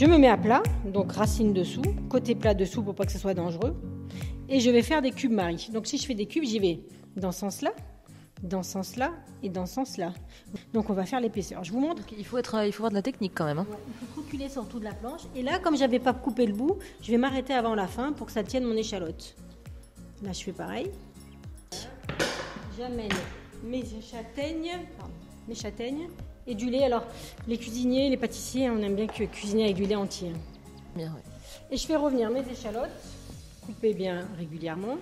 Je me mets à plat, donc racine dessous, côté plat dessous pour pas que ce soit dangereux. Et je vais faire des cubes Marie. Donc si je fais des cubes, j'y vais dans ce sens-là, dans ce sens-là et dans ce sens-là. Donc on va faire l'épaisseur. Je vous montre. Donc, il faut avoir de la technique quand même. Hein. Ouais, il faut reculer sur toute la planche. Et là, comme j'avais pas coupé le bout, je vais m'arrêter avant la fin pour que ça tienne mon échalote. Là, je fais pareil. J'amène mes châtaignes et du lait. Alors, les cuisiniers, les pâtissiers, on aime bien cuisiner avec du lait entier. Bien, ouais. Et je fais revenir mes échalotes, coupées bien régulièrement.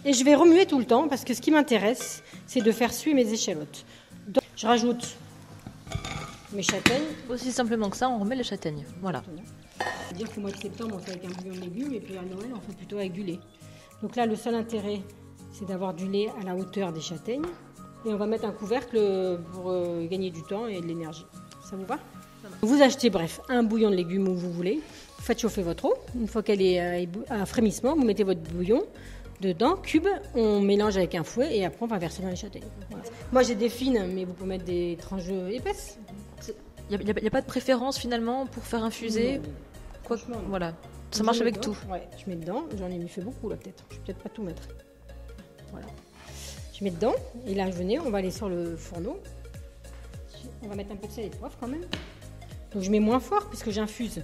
Et je vais remuer tout le temps parce que ce qui m'intéresse, c'est de faire suer mes échalotes. Donc, je rajoute mes châtaignes. Aussi simplement que ça, on remet les châtaignes. Voilà. C'est-à-dire qu'au mois de septembre, on fait avec un bouillon de légumes et puis à Noël, on fait plutôt avec du lait. Donc là, le seul intérêt, c'est d'avoir du lait à la hauteur des châtaignes. Et on va mettre un couvercle pour gagner du temps et de l'énergie. Ça vous va ? Vous achetez, bref, un bouillon de légumes où vous voulez. Vous faites chauffer votre eau. Une fois qu'elle est à frémissement, vous mettez votre bouillon dedans, cube. On mélange avec un fouet et après, on va verser dans les châtaignes. Voilà. Moi, j'ai des fines, mais vous pouvez mettre des tranches épaisses. Il n'y a pas de préférence finalement pour faire infuser. Quoi, voilà. Ça marche avec tout. Ouais, je mets dedans. J'en ai fait beaucoup là peut-être. Je vais peut-être pas tout mettre. Voilà. Je mets dedans et là venez, on va aller sur le fourneau. On va mettre un peu de sel et de poivre quand même. Donc je mets moins fort puisque j'infuse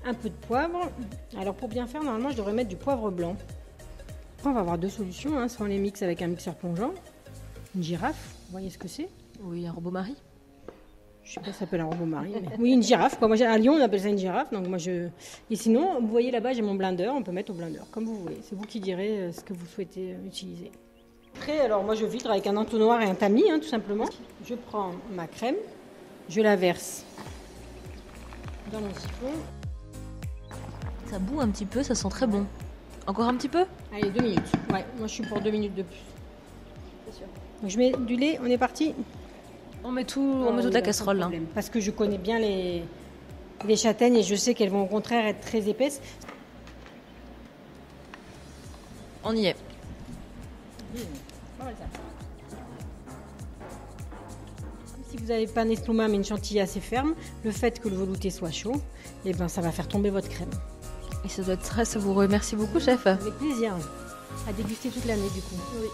un peu de poivre. Alors pour bien faire, normalement je devrais mettre du poivre blanc. Après on va avoir deux solutions, hein. Soit on les mixe avec un mixeur plongeant, une girafe, vous voyez ce que c'est ? Oui, un robot Marie. Je sais pas si ça s'appelle un robot Marie. Mais... Oui, une girafe. Quoi. Moi, à Lyon, on appelle ça une girafe. Donc moi, Et sinon, vous voyez là-bas, j'ai mon blender. On peut mettre au blender, comme vous voulez. C'est vous qui direz ce que vous souhaitez utiliser. Après, alors moi, je filtre avec un entonnoir et un tamis, hein, tout simplement. Je prends ma crème, je la verse dans mon siphon. Ça bout un petit peu, ça sent très bon. Encore un petit peu ? Allez, 2 minutes. Ouais, moi, je suis pour 2 minutes de plus. C'est sûr. Donc je mets du lait. On est parti. On met toute la casserole là. Parce que je connais bien les châtaignes et je sais qu'elles vont au contraire être très épaisses. On y est. Si vous n'avez pas un estomac mais une chantilly assez ferme, le fait que le velouté soit chaud, eh ben, ça va faire tomber votre crème. Et ça doit être très savoureux. Merci beaucoup, chef. Avec plaisir. À déguster toute l'année du coup. Oui.